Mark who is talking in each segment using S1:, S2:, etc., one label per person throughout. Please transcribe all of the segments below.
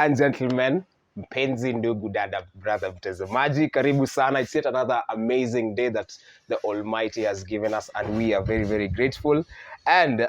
S1: and gentlemen, mpenzi ndugu dada brother mtazamaji, karibu sana. It's yet another amazing day that the Almighty has given us, and we are very, very grateful. And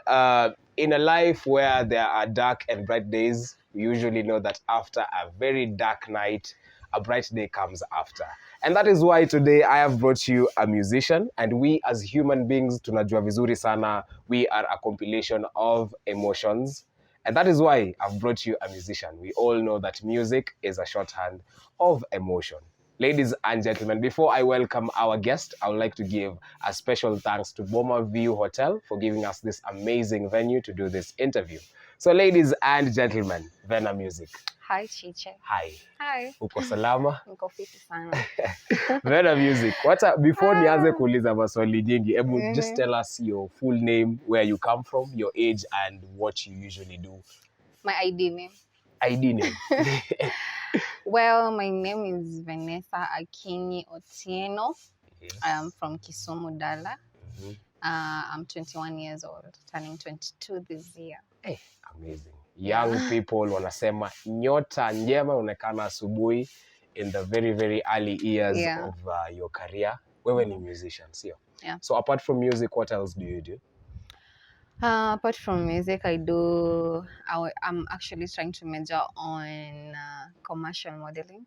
S1: in a life where there are dark and bright days, we usually know that after a very dark night, a bright day comes after. And that is why today I have brought you a musician, and we as human beings, tunajua vizuri sana, we are a compilation of emotions. And that is why I've brought you a musician. We all know that music is a shorthand of emotion. Ladies and gentlemen, before I welcome our guest, I would like to give a special thanks to Boma View Hotel for giving us this amazing venue to do this interview. So ladies and gentlemen, Venna Music.
S2: Hi, Chiche.
S1: Hi.
S2: Hi.
S1: Uko salama?
S2: Niko fiti sana.
S1: Venna Music. Before nianze kuuliza maswali nyingi, just tell us your full name, where you come from, your age, and what you usually do.
S2: My ID name.
S1: ID name.
S2: Well, my name is Vanessa Akinyi Otieno.
S1: Yes.
S2: I am from Kisumu, Dala. I'm 21 years old, turning 22 this year.
S1: Hey, amazing. Young people wanasema nyota njema unaonekana asubuhi in the very, very early years of your career. Wewe ni musician, sio?
S2: Yeah.
S1: So apart from music, what else do you do?
S2: Apart from music, I'm actually trying to major on commercial modeling.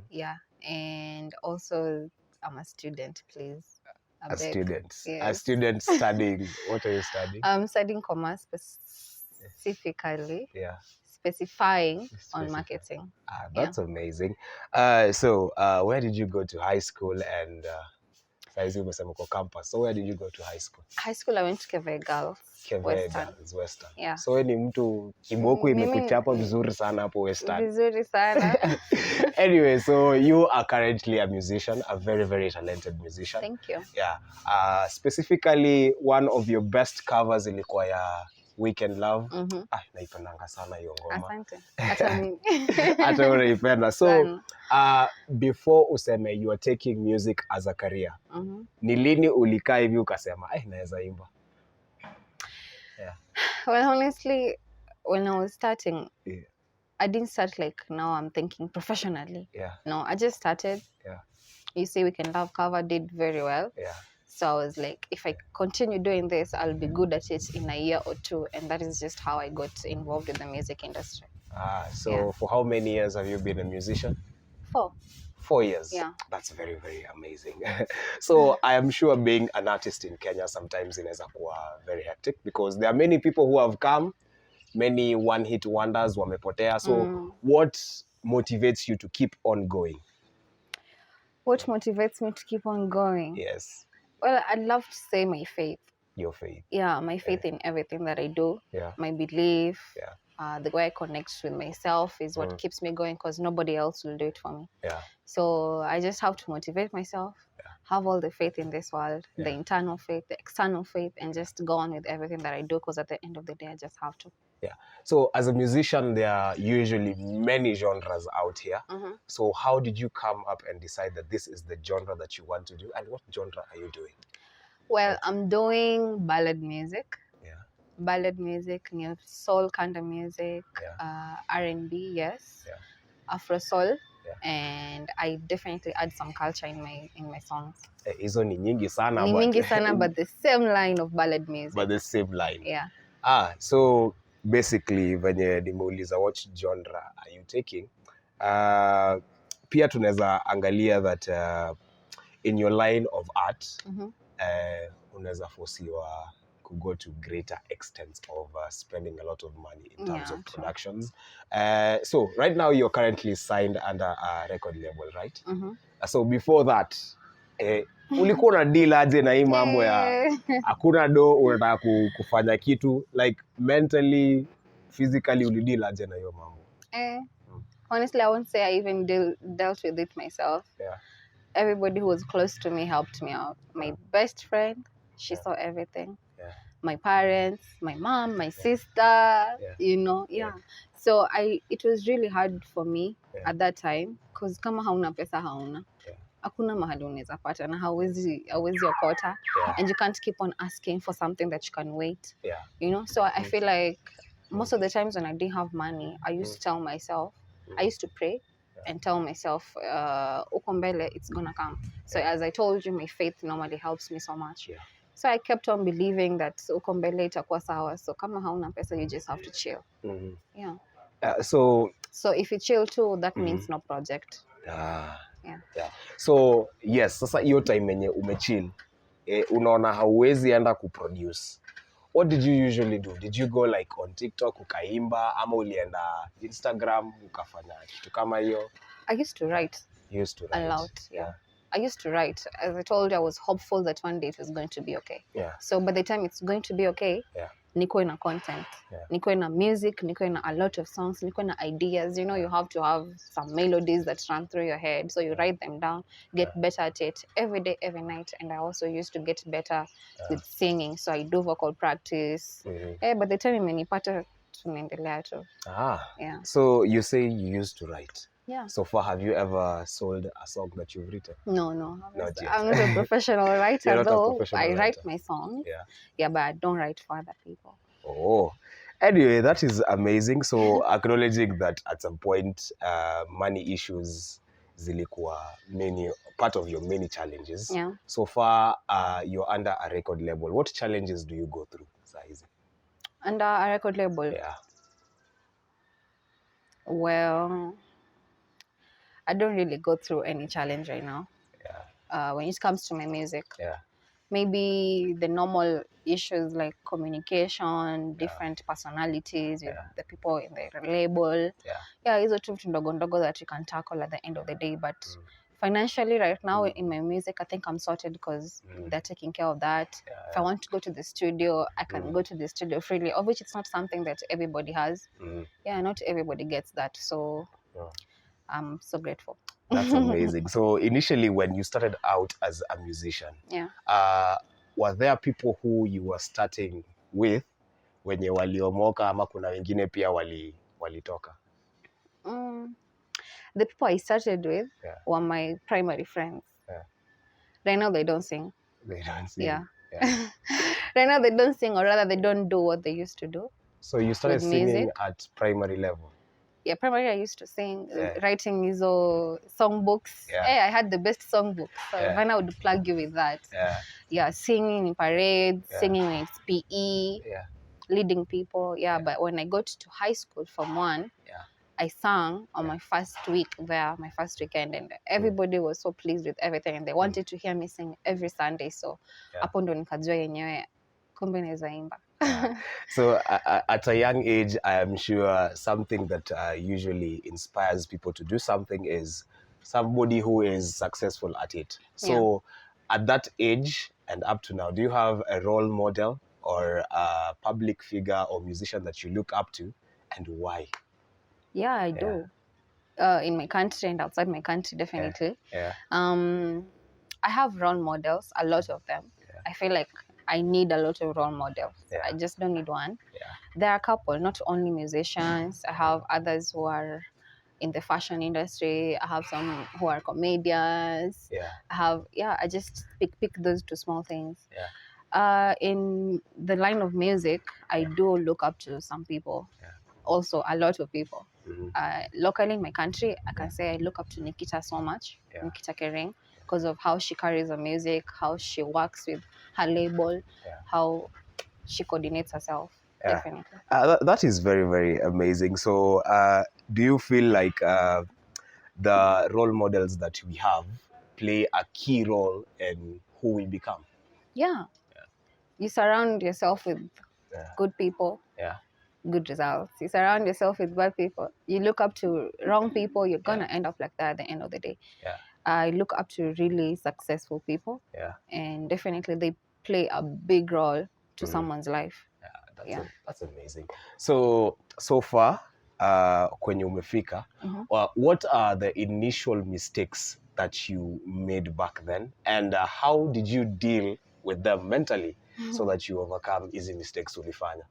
S2: Yeah. And also, I'm a student, please.
S1: A student.
S2: Yes.
S1: A student studying. What are you studying?
S2: I'm studying commerce specifically.
S1: Yeah.
S2: Specifying on marketing.
S1: That's amazing. So where did you go to high school, and saizi umesema kwa campus? So where did you go to high school?
S2: High school I went to Keve Girls.
S1: Western.
S2: Yeah.
S1: So wewe ni mtu kiboku imekuchapa vizuri sana hapo Western.
S2: Vizuri sana.
S1: Anyway, so you are currently a musician, a very, very talented musician.
S2: Thank you.
S1: Yeah. Specifically, one of your best covers ilikuwa ya Weekend Love. Naipendanga sana hiyo ngoma.
S2: Asante. Hata mimi.
S1: Hata unaipenda. So, before useme you are taking music as a career, ni lini ulikaa hivi ukasema, naweza imba? Yeah.
S2: Well, honestly, when I was starting, I didn't start like now I'm thinking professionally.
S1: Yeah.
S2: No, I just started.
S1: Yeah.
S2: You see, Weekend Love cover did very well.
S1: Yeah.
S2: So I was like, if I continue doing this, I'll be good at it in a year or two. And that is just how I got involved in the music industry.
S1: So for how many years have you been a musician?
S2: 4.
S1: 4 years?
S2: Yeah.
S1: That's very, very amazing. So I am sure being an artist in Kenya sometimes inaweza kuwa very hectic, because there are many people who have come, many one-hit wonders wamepotea. So what motivates you to keep on going?
S2: What motivates me to keep on going?
S1: Yes.
S2: Well, I'd love to say my faith.
S1: Your faith.
S2: Yeah, my faith in everything that I do.
S1: Yeah.
S2: My belief.
S1: Yeah.
S2: The way I connect with myself is what keeps me going, because nobody else will do it for me.
S1: Yeah.
S2: So I just have to motivate myself, have all the faith in this world, the internal faith, the external faith, and just go on with everything that I do, because at the end of the day, I just have to.
S1: Yeah. So as a musician, there are usually many genres out here. So how did you come up and decide that this is the genre that you want to do? And what genre are you doing?
S2: Well, I'm doing ballad music.
S1: Yeah.
S2: Ballad music, soul kind of music, R&B, yes.
S1: Yeah.
S2: Afro soul.
S1: Yeah.
S2: And I definitely add some culture in my songs.
S1: Hizo ni nyingi sana.
S2: Ni mingi sana, but the same line of ballad music.
S1: But the same line.
S2: Yeah.
S1: So basically, venye nimeuliza what genre are you taking, pia tunaweza angalia that in your line of art, unaweza forsiwa to go to greater extents of spending a lot of money in terms of productions. So right now you're currently signed under a record label, right? So before that, ulikuwa na deal aje na hii mambo ya hakuna do, unataka kufanya kitu, like mentally, physically ulideal aje na hiyo mambo?
S2: Honestly, I won't say I even dealt with it myself.
S1: Yeah.
S2: Everybody who was close to me helped me out. My best friend, she saw everything.
S1: Yeah.
S2: My parents, my mom, my sister, Yeah. So it was really hard for me at that time, because kama hauna pesa hauna. Hakuna mahali unaweza pata na hawezi okota, and you can't keep on asking for something that you can wait.
S1: Yeah.
S2: So I feel like most of the times when I didn't have money, I used to tell myself, I used to pray and tell myself, uko mbele, it's gonna come. So as I told you, my faith normally helps me so much. So I kept on believing that uko mbele itakuwa sawa. So kama hauna pesa, you just have to chill. Yeah.
S1: So
S2: if you chill too, that means no project.
S1: Yeah. So yes, sasa hiyo time yenye umechill, unaona hauwezi enda kuproduce. What did you usually do? Did you go like on TikTok ukaimba ama ulienda Instagram ukafanya kitu kama hiyo?
S2: I used to write.
S1: You used to write
S2: a lot, yeah. I used to write. As I told you, I was hopeful that one day it was going to be okay. So by the time it's going to be okay, niko ina content, niko ina music, niko ina a lot of songs, niko ina ideas. You know, you have to have some melodies that run through your head. So you write them down, get better at it every day, every night. And I also used to get better with singing. So I do vocal practice. By the time imenipata tunaendelea tu.
S1: So you say you used to write.
S2: Yeah.
S1: So far, have you ever sold a song that you've written?
S2: No.
S1: Not yet.
S2: I'm not a professional writer.
S1: You're not
S2: though.
S1: a professional
S2: I
S1: writer.
S2: write my songs. Yeah, but I don't write for other people.
S1: Oh. Anyway, that is amazing. So acknowledging that at some point, money issues zilikuwa part of your many challenges.
S2: Yeah.
S1: So far, you're under a record label. What challenges do you go through, Saizi?
S2: Under a record label?
S1: Yeah.
S2: Well, I don't really go through any challenge right now. When it comes to my music. Maybe the normal issues like communication, different personalities with the people in the label. Hizo tu vitu ndogo ndogo that you can tackle at the end of the day. But financially right now in my music, I think I'm sorted because they're taking care of that. If I want to go to the studio, I can go to the studio freely, of which it's not something that everybody has. Not everybody gets that. So I'm so grateful.
S1: That's amazing. So initially when you started out as a musician, were there people who you were starting with wenye waliomoka ama kuna wengine pia walitoka?
S2: The people I started with were my primary friends. Right now they don't sing.
S1: They don't sing.
S2: Right now they don't sing, or rather they don't do what they used to do.
S1: So you started singing at primary level?
S2: Yeah, primarily I used to sing, writing hizo songbooks. I had the best songbooks. So Venna would plug you with that. Singing in parades, singing in its PE, leading people. But when I got to high school from one, I sang on my first week there, my first weekend, and everybody was so pleased with everything, and they wanted to hear me sing every Sunday. So hapo ndo nikajua yenyewe kumbe naweza imba.
S1: So at a young age, I am sure something that usually inspires people to do something is somebody who is successful at it. So at that age and up to now, do you have a role model or a public figure or musician that you look up to, and why?
S2: Yeah, I do. In my country and outside my country, definitely. I have role models, a lot of them. I feel like I need a lot of role models. I just don't need one. There are a couple, not only musicians. I have others who are in the fashion industry. I have some who are comedians. I just pick those two small things. In the line of music, I do look up to some people. Also, a lot of people. Locally in my country, I can say I look up to Nikita so much, Nikita Kering, because of how she carries her music, how she works with her label, how she coordinates herself. Definitely.
S1: That is very, very amazing. So do you feel like the role models that we have play a key role in who we become?
S2: You surround yourself with good people, good results. You surround yourself with bad people, you look up to wrong people, you're gonna end up like that at the end of the day. I look up to really successful people, and definitely they play a big role to someone's life.
S1: That's amazing. So far, kwenye umefika, what are the initial mistakes that you made back then, and how did you deal with them mentally so that you overcome easy mistakes ulifanya?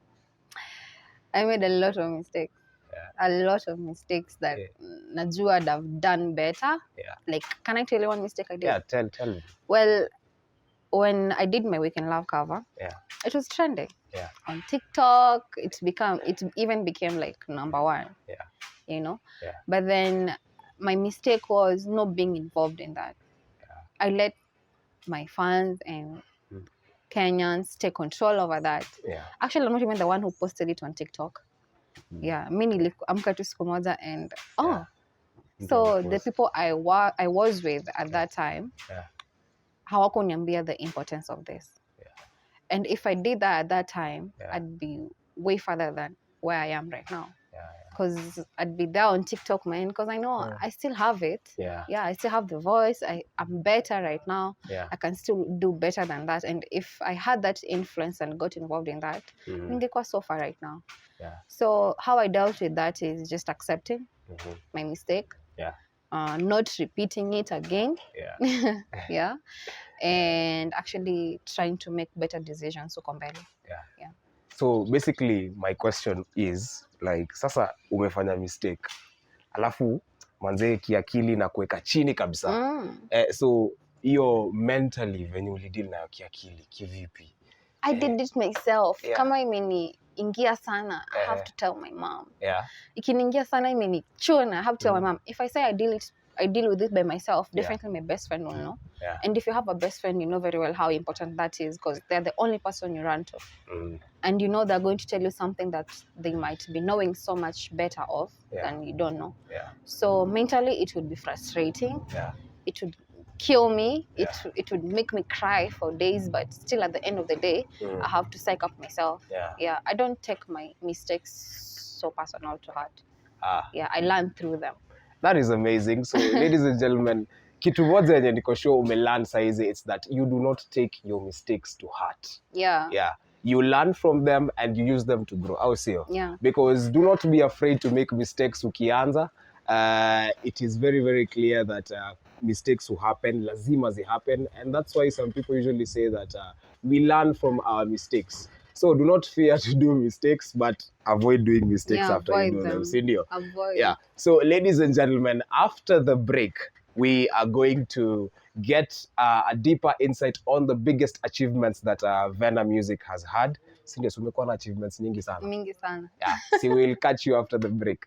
S2: I made a lot of mistakes. A lot of mistakes that najua I'd have done better. Like, can I tell you one mistake I did?
S1: Yeah, tell me.
S2: Well, when I did my Weekend Love cover, it was trending on TikTok. It even became like number one. you know.
S1: Yeah.
S2: But then my mistake was not being involved in that. Yeah. I let my fans and Kenyans take control over that.
S1: Yeah.
S2: Actually, I'm not even the one who posted it on TikTok. Yeah, mi niliamka tu siku moja and so the people I was with at that time, hawakuniambia the importance of this. Yeah. And if I did that at that time, I'd be way further than where I am right now. Because I'd be there on TikTok, man, because I know I still have it. Yeah, I still have the voice. I'm better right now. Yeah. I can still do better than that. And if I had that influence and got involved in that, ningekuwa so far right now. Yeah. So how I dealt with that is just accepting my mistake. Yeah. Not repeating it again. Yeah. Yeah. And actually trying to make better decisions huko mbele. Yeah. Yeah.
S1: So basically my question is like, sasa umefanya mistake alafu manze kiakili na kuweka chini kabisa. So hiyo mentally venye ulideal nayo kiakili kivipi?
S2: I did it myself. Yeah. Kama imeniingia sana, I have to tell my mom. Yeah. Ikiniingia sana imenichuna, I have to tell my mom. If I say I deal with it by myself, definitely my best friend will know. Yeah. And if you have a best friend, you know very well how important that is because they're the only person you run to. And you know they're going to tell you something that they might be knowing so much better of than you don't know. Yeah. So mentally it would be frustrating. Yeah. It would kill me. Yeah. It would make me cry for days, but still at the end of the day, I have to psych up myself. Yeah. Yeah. I don't take my mistakes so personal to heart. Yeah, I learn through them.
S1: That is amazing. So ladies and gentlemen, kitu moja yenye niko sure umelearn saizi, it's that you do not take your mistakes to heart. Yeah. Yeah. You learn from them and you use them to grow. Au sio? Yeah. Because do not be afraid to make mistakes ukianza. It is very, very clear that mistakes will happen, lazima zi happen. And that's why some people usually say that we learn from our mistakes. So do not fear to do mistakes, but avoid doing mistakes after you do them.
S2: Avoid.
S1: Yeah. So ladies and gentlemen, after the break, we are going to get a deeper insight on the biggest achievements that Venna Music has had. Sindio, sumekuwa na achievements nyingi sana.
S2: Mingi sana.
S1: Yeah. See, we'll catch you after the break.